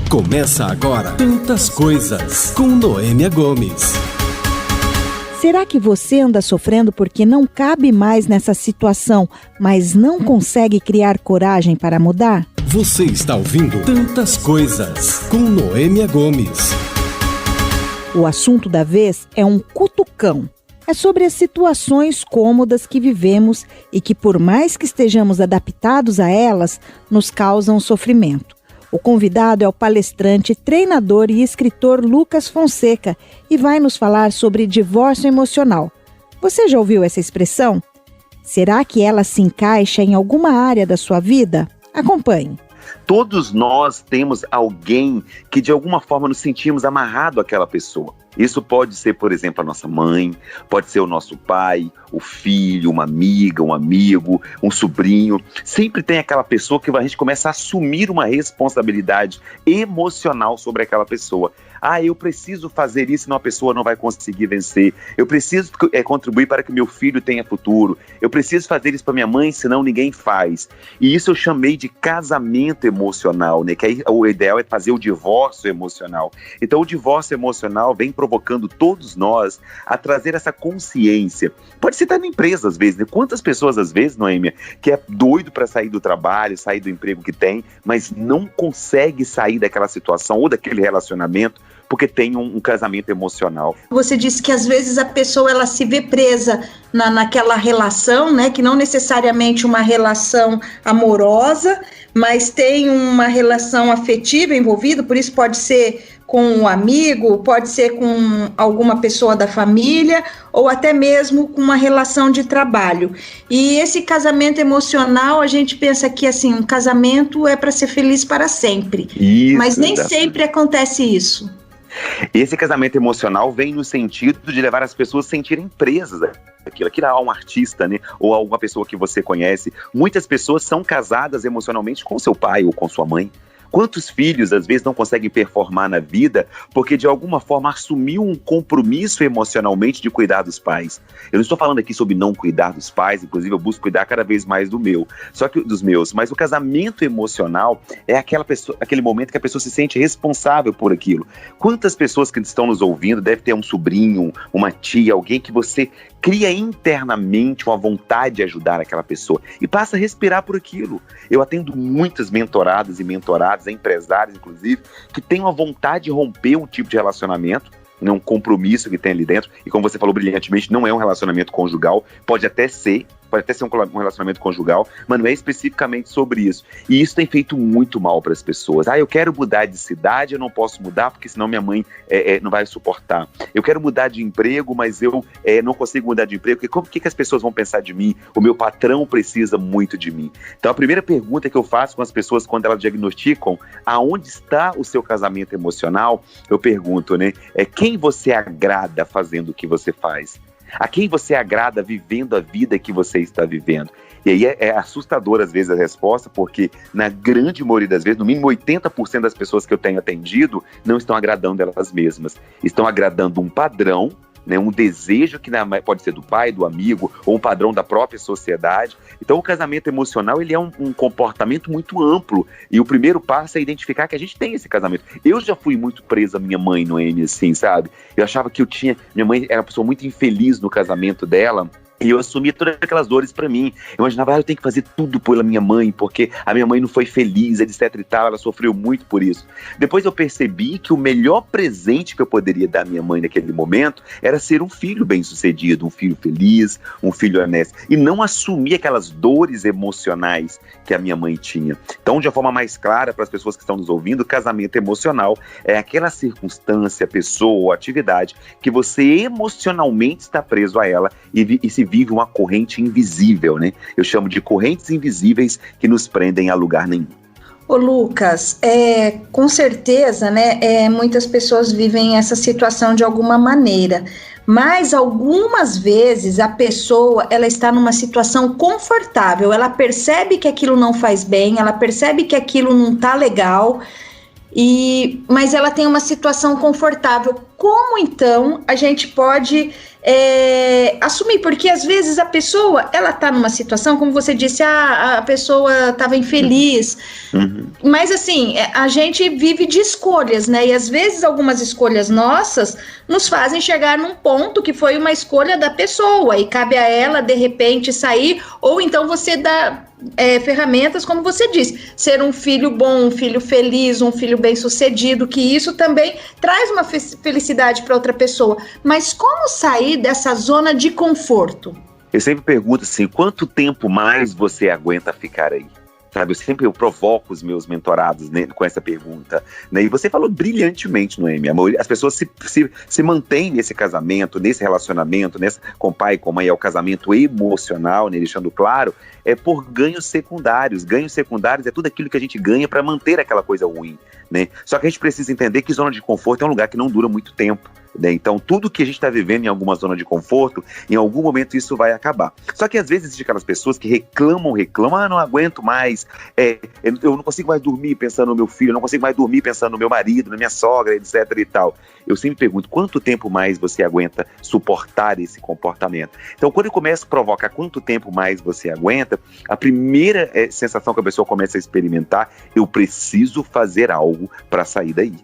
Começa agora Tantas Coisas, com Noêmia Gomes. Será que você anda sofrendo porque não cabe mais nessa situação, mas não consegue criar coragem para mudar? Você está ouvindo Tantas Coisas, com Noêmia Gomes. O assunto da vez é um cutucão. É sobre as situações cômodas que vivemos e que, por mais que estejamos adaptados a elas, nos causam sofrimento. O convidado é o palestrante, treinador e escritor Lucas Fonseca e vai nos falar sobre divórcio emocional. Você já ouviu essa expressão? Será que ela se encaixa em alguma área da sua vida? Acompanhe. Todos nós temos alguém que de alguma forma nos sentimos amarrado àquela pessoa. Isso pode ser, por exemplo, a nossa mãe, pode ser o nosso pai, o filho, uma amiga, um amigo, um sobrinho. Sempre tem aquela pessoa que a gente começa a assumir uma responsabilidade emocional sobre aquela pessoa. Eu preciso fazer isso, senão a pessoa não vai conseguir vencer. Eu preciso contribuir para que meu filho tenha futuro. Eu preciso fazer isso para minha mãe, senão ninguém faz. E isso eu chamei de casamento emocional, né? Que aí o ideal é fazer o divórcio emocional. Então o divórcio emocional vem provocando todos nós a trazer essa consciência. Pode ser até na empresa às vezes, né? Quantas pessoas às vezes, Noêmia, que é doido para sair do trabalho, sair do emprego que tem, mas não consegue sair daquela situação ou daquele relacionamento porque tem um casamento emocional. Você disse que às vezes a pessoa ela se vê presa naquela relação, né, que não necessariamente uma relação amorosa, mas tem uma relação afetiva envolvida, por isso pode ser com um amigo, pode ser com alguma pessoa da família ou até mesmo com uma relação de trabalho. E esse casamento emocional, a gente pensa que assim, um casamento é para ser feliz para sempre, mas nem sempre acontece isso. Esse casamento emocional vem no sentido de levar as pessoas a sentirem presas daquilo. Aquilo é um artista, né? Ou alguma pessoa que você conhece. Muitas pessoas são casadas emocionalmente com seu pai ou com sua mãe. Quantos filhos, às vezes, não conseguem performar na vida porque, de alguma forma, assumiu um compromisso emocionalmente de cuidar dos pais? Eu não estou falando aqui sobre não cuidar dos pais, inclusive eu busco cuidar cada vez mais dos meus. Mas o casamento emocional é aquele momento que a pessoa se sente responsável por aquilo. Quantas pessoas que estão nos ouvindo devem ter um sobrinho, uma tia, alguém que você cria internamente uma vontade de ajudar aquela pessoa e passa a respirar por aquilo. Eu atendo muitas mentoradas e mentorados, empresários inclusive, que têm uma vontade de romper um tipo de relacionamento, um compromisso que tem ali dentro, e como você falou brilhantemente, não é um relacionamento conjugal, pode até ser um relacionamento conjugal, mas não é especificamente sobre isso. E isso tem feito muito mal para as pessoas. Eu quero mudar de cidade, eu não posso mudar porque senão minha mãe não vai suportar. Eu quero mudar de emprego, mas eu não consigo mudar de emprego, porque o que as pessoas vão pensar de mim? O meu patrão precisa muito de mim. Então a primeira pergunta que eu faço com as pessoas quando elas diagnosticam aonde está o seu casamento emocional, eu pergunto, né? Quem você agrada fazendo o que você faz? A quem você agrada vivendo a vida que você está vivendo? E aí é assustador às vezes a resposta, porque na grande maioria das vezes, no mínimo 80% das pessoas que eu tenho atendido não estão agradando elas mesmas. Estão agradando um padrão, né, um desejo que pode ser do pai, do amigo, ou um padrão da própria sociedade. Então o casamento emocional ele é um comportamento muito amplo, e o primeiro passo é identificar que a gente tem esse casamento. Eu já fui muito preso à minha mãe, Noêmia, assim, sabe? Eu achava que minha mãe era uma pessoa muito infeliz no casamento dela, e eu assumia todas aquelas dores pra mim. Eu imaginava, eu tenho que fazer tudo pela minha mãe, porque a minha mãe não foi feliz, etc e tal, ela sofreu muito por isso. Depois eu percebi que o melhor presente que eu poderia dar à minha mãe naquele momento era ser um filho bem-sucedido, um filho feliz, um filho honesto, e não assumir aquelas dores emocionais que a minha mãe tinha. Então, de uma forma mais clara para as pessoas que estão nos ouvindo, o casamento emocional é aquela circunstância, pessoa ou atividade que você emocionalmente está preso a ela e se vive uma corrente invisível, né? Eu chamo de correntes invisíveis que nos prendem a lugar nenhum. Ô Lucas, com certeza, né, muitas pessoas vivem essa situação de alguma maneira, mas algumas vezes a pessoa, ela está numa situação confortável, ela percebe que aquilo não faz bem, ela percebe que aquilo não tá legal, mas ela tem uma situação confortável. Como então a gente pode assumir? Porque às vezes a pessoa, ela está numa situação, como você disse, a pessoa estava infeliz, mas assim, a gente vive de escolhas, né? E às vezes algumas escolhas nossas nos fazem chegar num ponto que foi uma escolha da pessoa e cabe a ela de repente sair, ou então você dá ferramentas, como você disse, ser um filho bom, um filho feliz, um filho bem-sucedido, que isso também traz uma felicidade para outra pessoa. Mas como sair dessa zona de conforto? Eu sempre pergunto assim, quanto tempo mais você aguenta ficar aí? Sabe, eu provoco os meus mentorados, né, com essa pergunta, né? E você falou brilhantemente, Noêmia. As pessoas se mantêm nesse casamento, nesse relacionamento, com o pai e com a mãe, é o casamento emocional, né, deixando claro, por ganhos secundários. Ganhos secundários é tudo aquilo que a gente ganha para manter aquela coisa ruim, né? Só que a gente precisa entender que zona de conforto é um lugar que não dura muito tempo, né? Então, tudo que a gente está vivendo em alguma zona de conforto, em algum momento isso vai acabar. Só que às vezes existem aquelas pessoas que reclamam, não aguento mais, eu não consigo mais dormir pensando no meu filho, eu não consigo mais dormir pensando no meu marido, na minha sogra, etc e tal. Eu sempre pergunto, quanto tempo mais você aguenta suportar esse comportamento? Então, quando eu começo a provocar quanto tempo mais você aguenta, a primeira sensação que a pessoa começa a experimentar, eu preciso fazer algo para sair daí.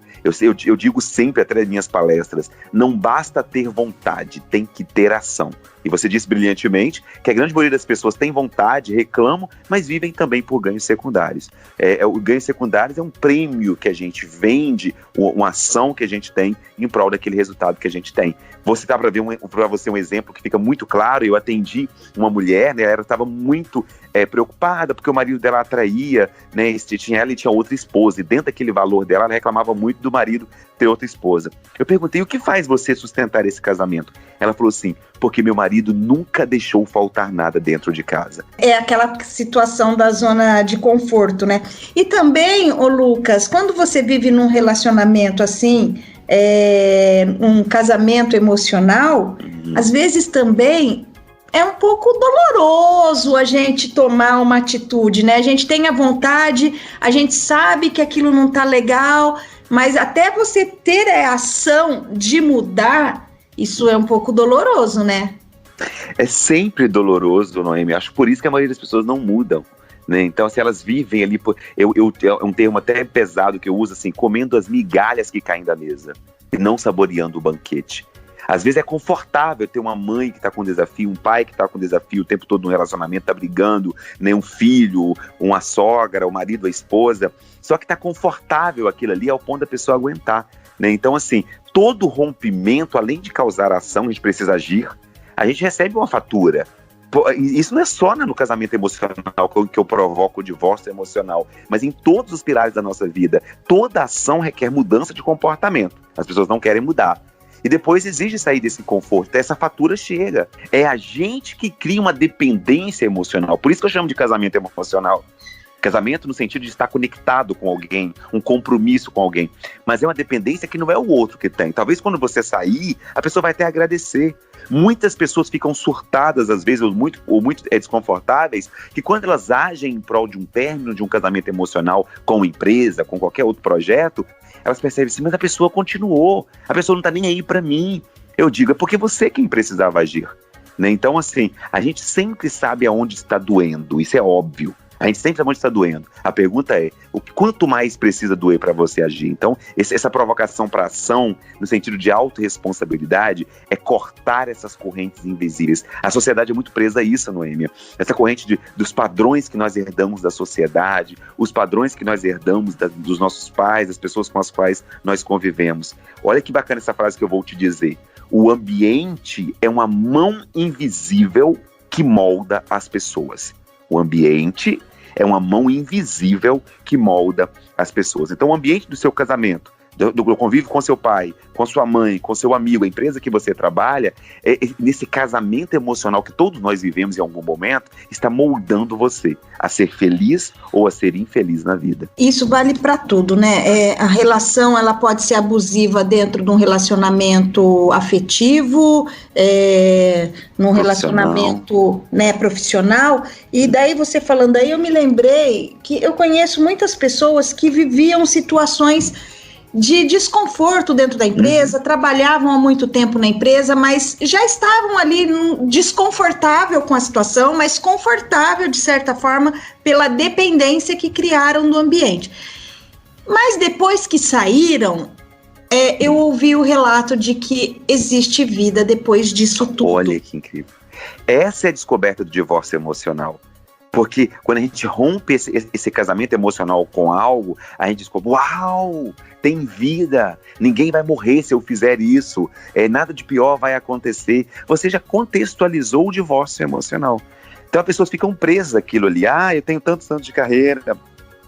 Eu digo sempre, até nas minhas palestras, não basta ter vontade, tem que ter ação. E você disse brilhantemente que a grande maioria das pessoas tem vontade, reclamam, mas vivem também por ganhos secundários. O ganho secundário é um prêmio que a gente vende, uma ação que a gente tem em prol daquele resultado que a gente tem. Vou citar para você um exemplo que fica muito claro. Eu atendi uma mulher, né, ela estava muito preocupada porque o marido dela atraía, né, ela e tinha outra esposa, e dentro daquele valor dela, ela reclamava muito do marido ter outra esposa. Eu perguntei, o que faz você sustentar esse casamento? Ela falou assim, porque meu marido nunca deixou faltar nada dentro de casa. É aquela situação da zona de conforto, né? E também, Lucas, quando você vive num relacionamento assim, um casamento emocional, às vezes também é um pouco doloroso a gente tomar uma atitude, né? A gente tem a vontade, a gente sabe que aquilo não tá legal, mas até você ter a ação de mudar, isso é um pouco doloroso, né? É sempre doloroso, Noêmia. Acho por isso que a maioria das pessoas não mudam, né? Então, se elas vivem ali, é um termo até pesado que eu uso, assim, comendo as migalhas que caem da mesa e não saboreando o banquete. Às vezes é confortável ter uma mãe que está com desafio, um pai que está com desafio o tempo todo no relacionamento, está brigando, né, um filho, uma sogra, o marido, a esposa, só que está confortável aquilo ali ao ponto da pessoa aguentar, né? Então, assim, todo rompimento, além de causar ação, a gente precisa agir, a gente recebe uma fatura. Isso não é só no casamento emocional que eu provoco o divórcio emocional, mas em todos os pilares da nossa vida. Toda ação requer mudança de comportamento. As pessoas não querem mudar. E depois exige sair desse conforto. Essa fatura chega. É a gente que cria uma dependência emocional. Por isso que eu chamo de casamento emocional. Casamento no sentido de estar conectado com alguém, um compromisso com alguém. Mas é uma dependência que não é o outro que tem. Talvez quando você sair, a pessoa vai até agradecer. Muitas pessoas ficam surtadas, às vezes, ou muito desconfortáveis, que quando elas agem em prol de um término de um casamento emocional com uma empresa, com qualquer outro projeto, elas percebem assim, mas a pessoa continuou, a pessoa não tá nem aí pra mim. Eu digo, é porque você quem precisava agir, né? Então, assim, a gente sempre sabe aonde está doendo, isso é óbvio. A gente sempre sabe onde está doendo. A pergunta é, quanto mais precisa doer para você agir? Então, essa provocação para ação, no sentido de autorresponsabilidade, é cortar essas correntes invisíveis. A sociedade é muito presa a isso, Noêmia. Essa corrente dos padrões que nós herdamos da sociedade, os padrões que nós herdamos dos nossos pais, das pessoas com as quais nós convivemos. Olha que bacana essa frase que eu vou te dizer. O ambiente é uma mão invisível que molda as pessoas. O ambiente é uma mão invisível que molda as pessoas. Então, o ambiente do seu casamento do convívio com seu pai, com sua mãe, com seu amigo, a empresa que você trabalha, nesse casamento emocional que todos nós vivemos em algum momento, está moldando você a ser feliz ou a ser infeliz na vida. Isso vale para tudo, né? A relação, ela pode ser abusiva dentro de um relacionamento afetivo, num relacionamento, né, profissional. E daí você falando aí, eu me lembrei que eu conheço muitas pessoas que viviam situações de desconforto dentro da empresa, trabalhavam há muito tempo na empresa, mas já estavam ali desconfortável com a situação, mas confortável de certa forma pela dependência que criaram do ambiente. Mas depois que saíram, eu ouvi o relato de que existe vida depois disso tudo. Olha que incrível. Essa é a descoberta do divórcio emocional. Porque quando a gente rompe esse casamento emocional com algo, a gente descobre, uau, tem vida, ninguém vai morrer se eu fizer isso, nada de pior vai acontecer. Você já contextualizou o divórcio emocional. Então as pessoas ficam presas àquilo ali, eu tenho tantos anos de carreira,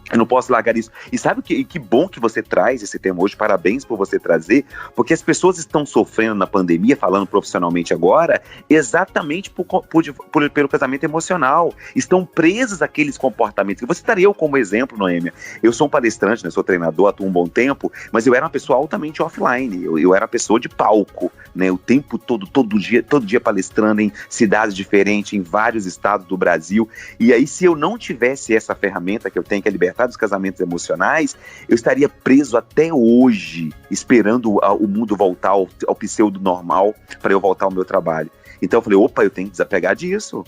eu não posso largar isso. E sabe que bom que você traz esse tema hoje, parabéns por você trazer, porque as pessoas estão sofrendo na pandemia, falando profissionalmente agora, exatamente pelo casamento emocional. Estão presas àqueles comportamentos. Você estaria eu como exemplo, Noêmia. Eu sou um palestrante, né, sou treinador, atuo um bom tempo, mas eu era uma pessoa altamente offline. Eu era uma pessoa de palco, né, o tempo todo dia palestrando em cidades diferentes, em vários estados do Brasil. E aí, se eu não tivesse essa ferramenta que eu tenho, que é libertar dos casamentos emocionais, eu estaria preso até hoje, esperando o mundo voltar ao pseudo normal para eu voltar ao meu trabalho. Então eu falei, eu tenho que desapegar disso.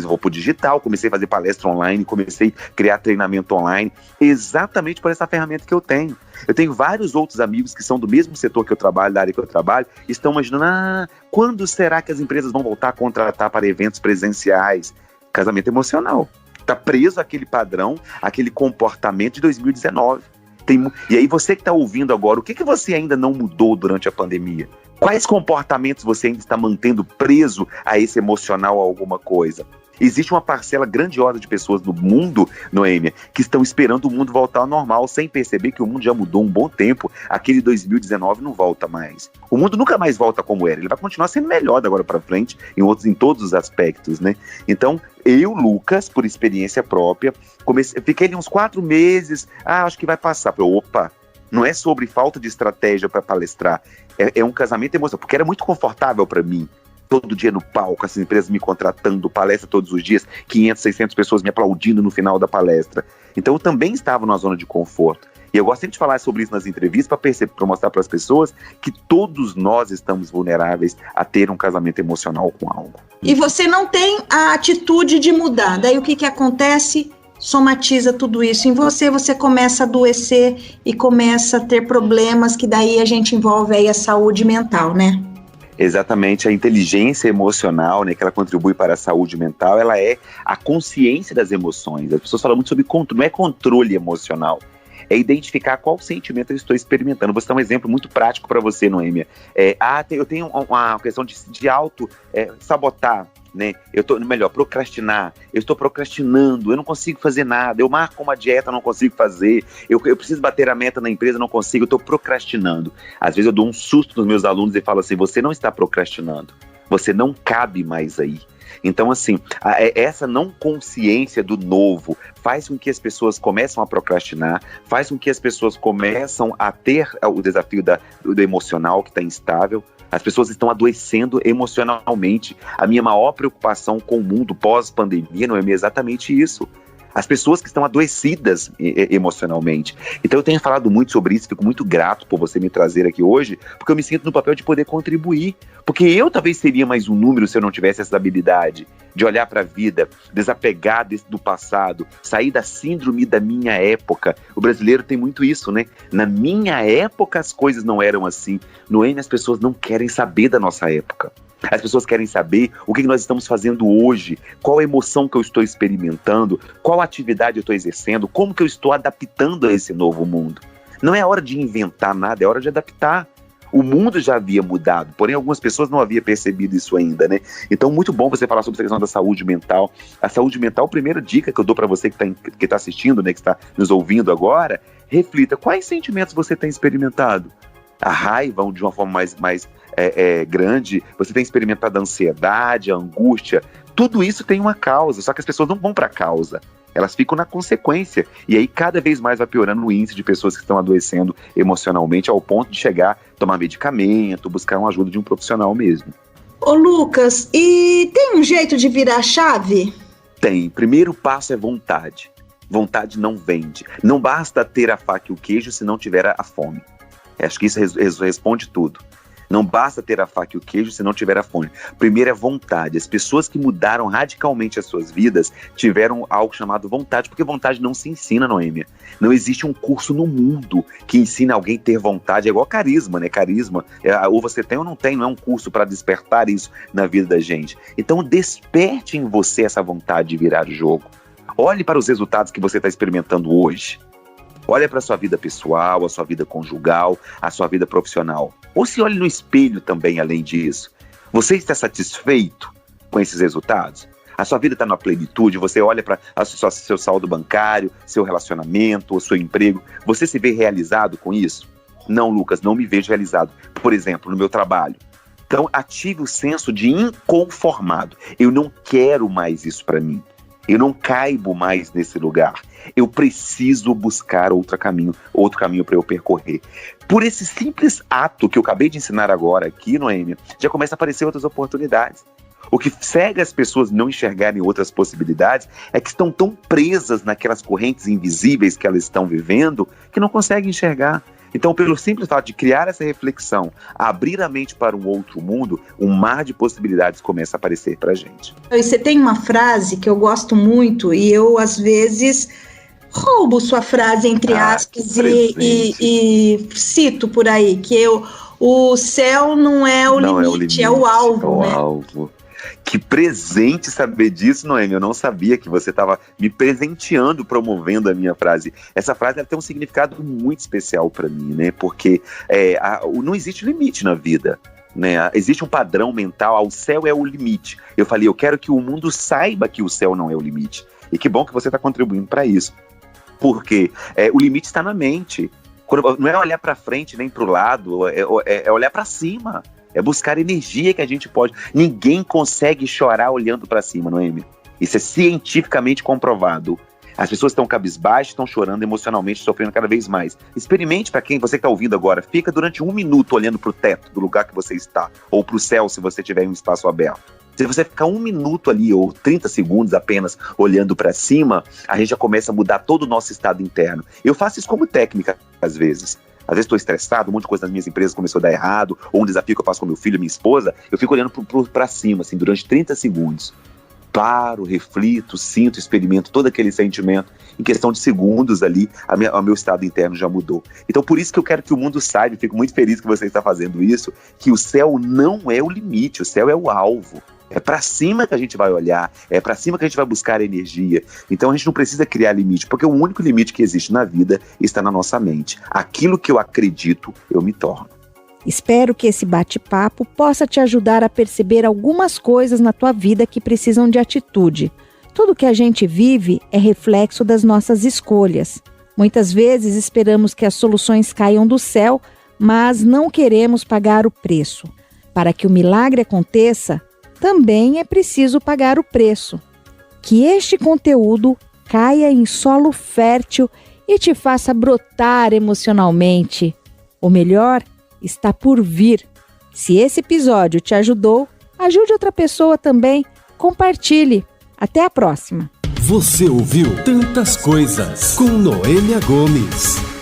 Vou pro digital, comecei a fazer palestra online, comecei a criar treinamento online, exatamente por essa ferramenta que eu tenho. Eu tenho vários outros amigos que são do mesmo setor que eu trabalho, da área que eu trabalho, e estão imaginando, quando será que as empresas vão voltar a contratar para eventos presenciais? Casamento emocional. Está preso àquele padrão, àquele comportamento de 2019. E aí você que está ouvindo agora, o que você ainda não mudou durante a pandemia? Quais comportamentos você ainda está mantendo preso a esse emocional, a alguma coisa? Existe uma parcela grandiosa de pessoas no mundo, Noêmia, que estão esperando o mundo voltar ao normal, sem perceber que o mundo já mudou um bom tempo. Aquele 2019 não volta mais. O mundo nunca mais volta como era. Ele vai continuar sendo melhor da agora para frente, em todos os aspectos, né? Então, eu, Lucas, por experiência própria, fiquei ali uns 4 meses, acho que vai passar. Falei, não é sobre falta de estratégia para palestrar, é um casamento emocional, porque era muito confortável para mim. Todo dia no palco, as empresas me contratando, palestra todos os dias, 500, 600 pessoas me aplaudindo no final da palestra. Então eu também estava numa zona de conforto. E eu gosto sempre de falar sobre isso nas entrevistas para mostrar para as pessoas que todos nós estamos vulneráveis a ter um casamento emocional com algo. E você não tem a atitude de mudar. Daí o que acontece? Somatiza tudo isso em você começa a adoecer e começa a ter problemas que daí a gente envolve aí a saúde mental, né? Exatamente, a inteligência emocional, né, que ela contribui para a saúde mental, ela é a consciência das emoções. As pessoas falam muito sobre controle, não é controle emocional, é identificar qual sentimento eu estou experimentando. Vou dar um exemplo muito prático para você, Noêmia. Eu tenho uma questão de auto-sabotar, né? Procrastinar. Eu estou procrastinando, eu não consigo fazer nada. Eu marco uma dieta, não consigo fazer. Eu preciso bater a meta na empresa, não consigo, eu estou procrastinando. Às vezes eu dou um susto nos meus alunos e falo assim, você não está procrastinando, você não cabe mais aí. Então, assim, essa não consciência do novo faz com que as pessoas começam a procrastinar, faz com que as pessoas começam a ter o desafio do emocional que está instável. As pessoas estão adoecendo emocionalmente. A minha maior preocupação com o mundo pós-pandemia não é exatamente isso. As pessoas que estão adoecidas emocionalmente. Então eu tenho falado muito sobre isso, fico muito grato por você me trazer aqui hoje, porque eu me sinto no papel de poder contribuir. Porque eu talvez seria mais um número se eu não tivesse essa habilidade de olhar para a vida, desapegar do passado, sair da síndrome da minha época. O brasileiro tem muito isso, né? Na minha época as coisas não eram assim. Noêmia, as pessoas não querem saber da nossa época. As pessoas querem saber o que nós estamos fazendo hoje, qual a emoção que eu estou experimentando, qual atividade eu estou exercendo, como que eu estou adaptando a esse novo mundo. Não é hora de inventar nada, é hora de adaptar. O mundo já havia mudado, porém algumas pessoas não haviam percebido isso ainda, né? Então, muito bom você falar sobre essa questão da saúde mental. A saúde mental, a primeira dica que eu dou para você que tá assistindo, né, que está nos ouvindo agora, reflita quais sentimentos você tem experimentado. A raiva, de uma forma mais grande, você tem experimentado a ansiedade, a angústia. Tudo isso tem uma causa, só que as pessoas não vão para a causa. Elas ficam na consequência. E aí cada vez mais vai piorando o índice de pessoas que estão adoecendo emocionalmente ao ponto de chegar a tomar medicamento, buscar uma ajuda de um profissional mesmo. Ô Lucas, e tem um jeito de virar a chave? Tem. Primeiro passo é vontade. Vontade não vende. Não basta ter a faca e o queijo se não tiver a fome. Acho que isso responde tudo. Não basta ter a faca e o queijo se não tiver a fome. Primeiro é vontade. As pessoas que mudaram radicalmente as suas vidas tiveram algo chamado vontade, porque vontade não se ensina, Noêmia. Não existe um curso no mundo que ensine alguém a ter vontade. É igual carisma, né? Carisma, ou você tem ou não tem, não é um curso para despertar isso na vida da gente. Então desperte em você essa vontade de virar o jogo. Olhe para os resultados que você está experimentando hoje. Olha para a sua vida pessoal, a sua vida conjugal, a sua vida profissional. Ou se olhe no espelho também, além disso. Você está satisfeito com esses resultados? A sua vida está na plenitude? Você olha para seu saldo bancário, seu relacionamento, o seu emprego. Você se vê realizado com isso? Não, Lucas, não me vejo realizado. Por exemplo, no meu trabalho. Então, ative o senso de inconformado. Eu não quero mais isso para mim. Eu não caibo mais nesse lugar. Eu preciso buscar outro caminho para eu percorrer. Por esse simples ato que eu acabei de ensinar agora aqui, Noêmia, já começa a aparecer outras oportunidades. O que cega as pessoas não enxergarem outras possibilidades é que estão tão presas naquelas correntes invisíveis que elas estão vivendo que não conseguem enxergar. Então, pelo simples fato de criar essa reflexão, abrir a mente para um outro mundo, um mar de possibilidades começa a aparecer para a gente. Você tem uma frase que eu gosto muito e eu, às vezes, roubo sua frase, entre aspas, e cito por aí, que o céu não é o limite, é o alvo. É o alvo. Que presente saber disso, Noêmia. Eu não sabia que você estava me presenteando, promovendo a minha frase. Essa frase tem um significado muito especial para mim, né? Porque não existe limite na vida, né? Existe um padrão mental, o céu é o limite. Eu falei, eu quero que o mundo saiba que o céu não é o limite. E que bom que você está contribuindo para isso. Porque o limite está na mente. Não é olhar para frente nem para o lado, é olhar para cima. É buscar energia que a gente pode. Ninguém consegue chorar olhando para cima, Noêmia. Isso é cientificamente comprovado. As pessoas estão cabisbaixas, estão chorando emocionalmente, sofrendo cada vez mais. Experimente, para quem você que está ouvindo agora, fica durante 1 minuto olhando para o teto do lugar que você está, ou para o céu se você tiver em um espaço aberto. Se você ficar 1 minuto ali, ou 30 segundos apenas olhando para cima, a gente já começa a mudar todo o nosso estado interno. Eu faço isso como técnica, às vezes. Às vezes estou estressado, um monte de coisa nas minhas empresas começou a dar errado, ou um desafio que eu faço com meu filho, minha esposa, eu fico olhando para cima, assim, durante 30 segundos. Paro, reflito, sinto, experimento todo aquele sentimento. Em questão de segundos ali, o meu estado interno já mudou. Então, por isso que eu quero que o mundo saiba, fico muito feliz que você está fazendo isso, que o céu não é o limite, o céu é o alvo. É para cima que a gente vai olhar, é para cima que a gente vai buscar energia. Então a gente não precisa criar limite, porque o único limite que existe na vida está na nossa mente. Aquilo que eu acredito, eu me torno. Espero que esse bate-papo possa te ajudar a perceber algumas coisas na tua vida que precisam de atitude. Tudo que a gente vive é reflexo das nossas escolhas. Muitas vezes esperamos que as soluções caiam do céu, mas não queremos pagar o preço. Para que o milagre aconteça, também é preciso pagar o preço. Que este conteúdo caia em solo fértil e te faça brotar emocionalmente. O melhor está por vir. Se esse episódio te ajudou, ajude outra pessoa também. Compartilhe. Até a próxima. Você ouviu Tantas Coisas com Noêmia Gomes.